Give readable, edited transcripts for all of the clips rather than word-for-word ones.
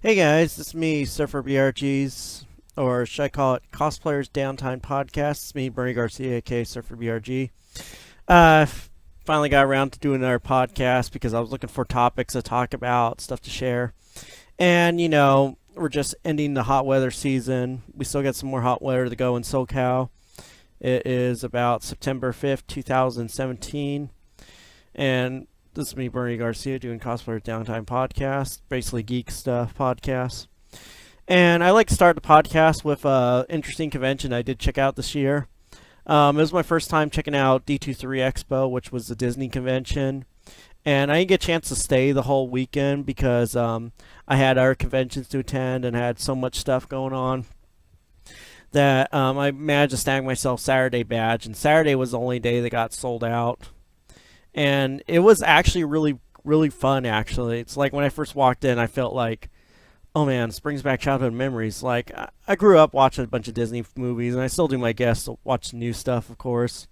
Hey guys, it's me, Surfer BRGs, or should I call it Cosplayer's Downtime Podcast? It's me, Bernie Garcia, aka Surfer BRG. Uh, Finally got around to doing another podcast because I was looking for topics to talk about, stuff to share. And, we're just ending the hot weather season. We still got some more hot weather to go in SoCal. It is about September 5th, 2017. And this is me, Bernie Garcia, doing Cosplayer Downtime Podcast, basically geek stuff podcast. And I like to start the podcast with an interesting convention I did check out this year. It was my first time checking out D23 Expo, which was the Disney convention. And I didn't get a chance to stay the whole weekend because I had other conventions to attend and had so much stuff going on that I managed to snag myself Saturday badge. And Saturday was the only day that got sold out, and it was actually really fun. Actually, it's like when I first walked in, I felt like, oh man, this brings back childhood memories. Like I grew up watching a bunch of Disney movies, and I still do my best to watch new stuff, of course.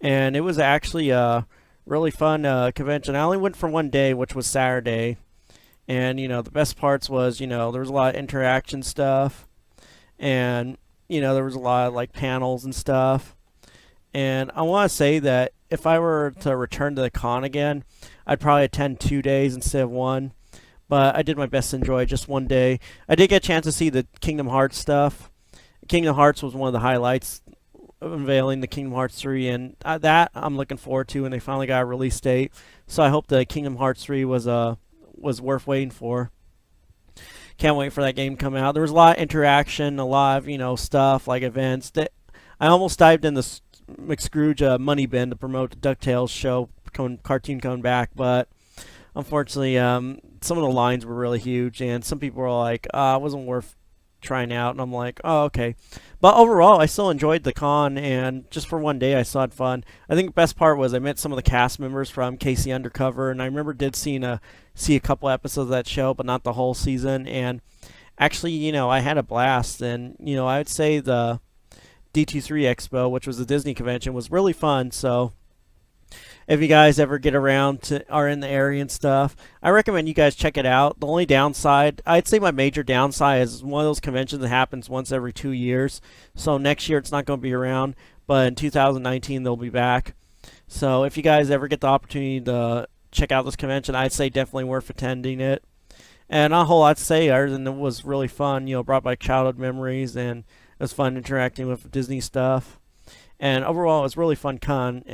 And it was actually a really fun convention. I only went for one day, which was Saturday, and the best parts was there was a lot of interaction stuff, and there was a lot of like panels and stuff. And I want to say that if I were to return to the con again, I'd probably attend 2 days instead of one. But I did my best to enjoy just one day. I did get a chance to see the Kingdom Hearts stuff. Kingdom Hearts was one of the highlights, unveiling the Kingdom Hearts 3, and that I'm looking forward to. And they finally got a release date, so I hope the Kingdom Hearts 3 was worth waiting for. Can't wait for that game to come out. There was a lot of interaction, a lot of stuff like events. That I almost dived in the McScrooge Money Bin to promote the DuckTales show cartoon coming back, but unfortunately, some of the lines were really huge, and some people were like, it wasn't worth trying out, and I'm like, oh, okay. But overall, I still enjoyed the con, and just for one day, I still had fun. I think the best part was I met some of the cast members from Casey Undercover, and I remember see a couple episodes of that show, but not the whole season, and actually, I had a blast, and, I would say the D23 Expo, which was a Disney convention, was really fun. So if you guys ever get around to are in the area and stuff, I recommend you guys check it out. The only downside, I'd say my major downside, is one of those conventions that happens once every 2 years. So next year it's not going to be around, but in 2019 they'll be back. So if you guys ever get the opportunity to check out this convention, I'd say definitely worth attending it. And not a whole lot to say other than it was really fun. Brought back childhood memories, and it was fun interacting with Disney stuff. And overall, it was really fun con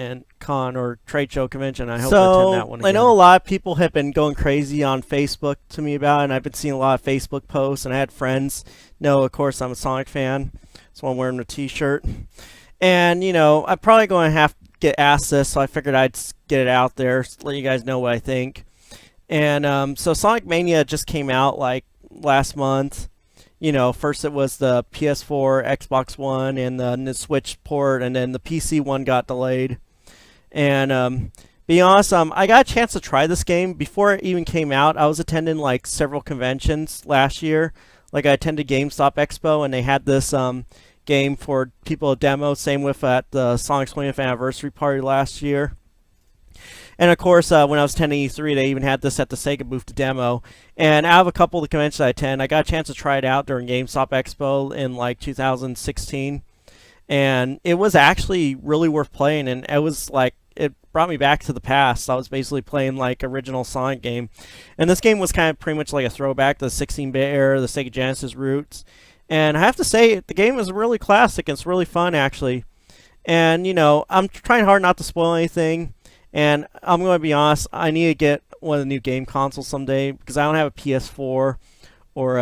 or trade show convention. I hope to attend that one again. I know a lot of people have been going crazy on Facebook to me about it, and I've been seeing a lot of Facebook posts, and I had friends know, of course, I'm a Sonic fan. That's why I'm wearing the t-shirt. And, I'm probably going to have to get asked this, so I figured I'd get it out there, let you guys know what I think. And so Sonic Mania just came out like last month. First it was the PS4, Xbox One, and the Switch port, and then the PC one got delayed. And be honest, I got a chance to try this game before it even came out. I was attending like several conventions last year. Like I attended GameStop Expo, and they had this game for people to demo. Same with at the Sonic's 20th anniversary party last year. And of course, when I was attending E3, they even had this at the Sega booth to demo. And out of a couple of the conventions I attend, I got a chance to try it out during GameStop Expo in like 2016. And it was actually really worth playing. And it was like, it brought me back to the past. I was basically playing like original Sonic game. And this game was kind of pretty much like a throwback to the 16-bit era, the Sega Genesis roots. And I have to say, the game is really classic. It's really fun, actually. And, I'm trying hard not to spoil anything. And I'm going to be honest, I need to get one of the new game consoles someday because I don't have a PS4 or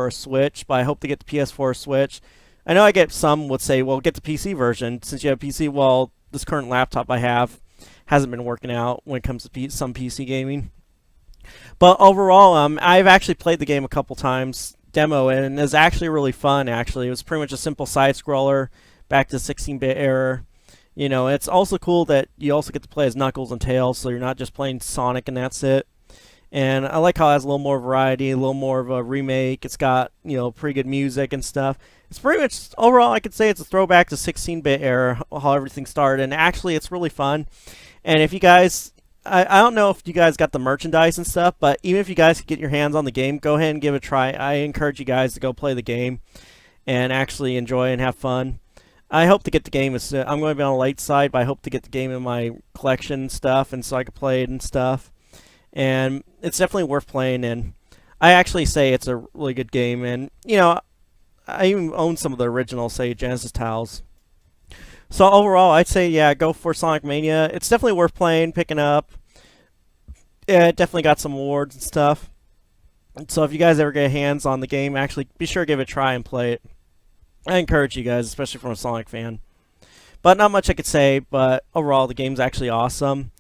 a Switch, but I hope to get the PS4 or Switch. I know some would say, well, get the PC version since you have PC. Well, this current laptop I have hasn't been working out when it comes to some PC gaming. But overall, I've actually played the game a couple times, demo, and it's actually really fun, actually. It was pretty much a simple side-scroller back to the 16-bit era. It's also cool that you also get to play as Knuckles and Tails, so you're not just playing Sonic and that's it. And I like how it has a little more variety, a little more of a remake. It's got, pretty good music and stuff. It's pretty much, overall, I could say it's a throwback to 16-bit era, how everything started. And actually, it's really fun. And if you guys I don't know if you guys got the merchandise and stuff, but even if you guys could get your hands on the game, go ahead and give it a try. I encourage you guys to go play the game and actually enjoy and have fun. I hope to get the game. I'm going to be on the light side, but I hope to get the game in my collection and stuff, and so I can play it and stuff. And it's definitely worth playing, and I actually say it's a really good game. And, I even own some of the original, say, Genesis titles. So overall, I'd say, yeah, go for Sonic Mania. It's definitely worth playing, picking up. Yeah, it definitely got some awards and stuff. So if you guys ever get hands on the game, actually be sure to give it a try and play it. I encourage you guys, especially from a Sonic fan. But not much I could say, but overall the game's actually awesome.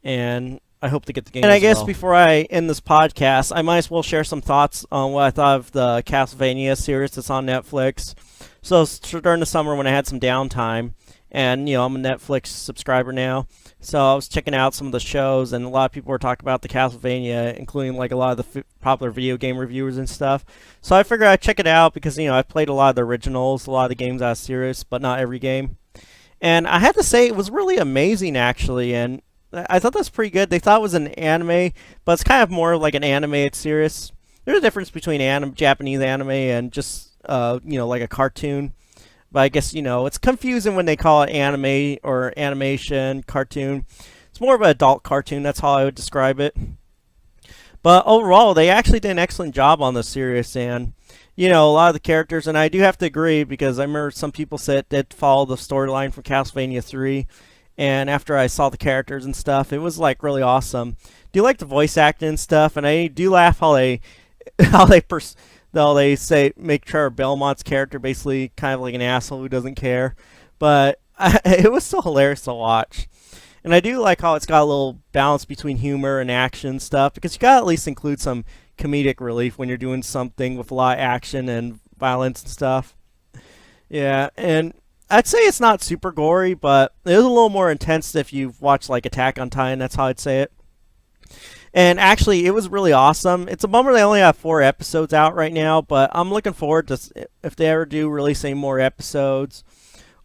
And I hope to get the game And I guess before I end this podcast, I might as well share some thoughts on what I thought of the Castlevania series that's on Netflix. So during the summer when I had some downtime, and, I'm a Netflix subscriber now. So I was checking out some of the shows, and a lot of people were talking about the Castlevania, including like a lot of the popular video game reviewers and stuff. So I figured I'd check it out because, I've played a lot of the originals, a lot of the games out of Serious, but not every game. And I had to say it was really amazing, actually, and I thought that's pretty good. They thought it was an anime, but it's kind of more like an animated series. There's a difference between Japanese anime and just, like a cartoon. But I guess, it's confusing when they call it anime or animation, cartoon. It's more of an adult cartoon. That's how I would describe it. But overall, they actually did an excellent job on the series. And, a lot of the characters, and I do have to agree because I remember some people said that follow the storyline from Castlevania 3. And after I saw the characters and stuff, it was like really awesome. Do you like the voice acting and stuff? And I do laugh how they say make Trevor Belmont's character basically kind of like an asshole who doesn't care, but it was still hilarious to watch. And I do like how it's got a little balance between humor and action stuff, because you gotta at least include some comedic relief when you're doing something with a lot of action and violence and stuff. Yeah, and I'd say it's not super gory, but it is a little more intense if you've watched like Attack on Titan. That's how I'd say it. And actually, it was really awesome. It's a bummer they only have 4 episodes out right now, but I'm looking forward to if they ever do release any more episodes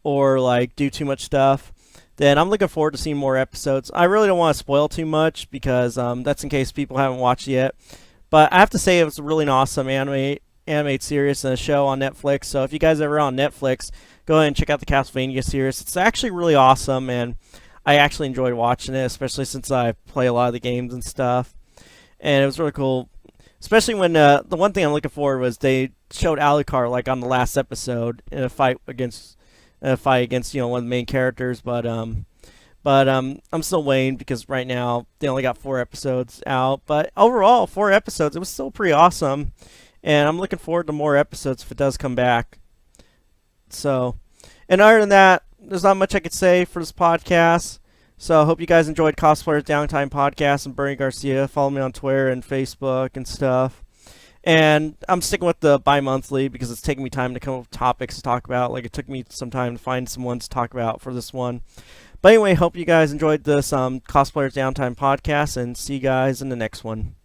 or like do too much stuff, then I'm looking forward to seeing more episodes. I really don't want to spoil too much because that's in case people haven't watched it yet. But I have to say it was really an awesome animated series and a show on Netflix. So if you guys are ever on Netflix, go ahead and check out the Castlevania series. It's actually really awesome, and I actually enjoyed watching it, especially since I play a lot of the games and stuff. And it was really cool, especially when the one thing I'm looking for was they showed Alucard like on the last episode in a fight against one of the main characters. But I'm still waiting because right now they only got 4 episodes out. But overall, 4 episodes, it was still pretty awesome, and I'm looking forward to more episodes if it does come back. So, and other than that, there's not much I could say for this podcast. So I hope you guys enjoyed Cosplayer's Downtime podcast and Bernie Garcia. Follow me on Twitter and Facebook and stuff. And I'm sticking with the bi-monthly because it's taking me time to come up with topics to talk about. Like, it took me some time to find some ones to talk about for this one. But anyway, hope you guys enjoyed this Cosplayer's Downtime podcast, and see you guys in the next one.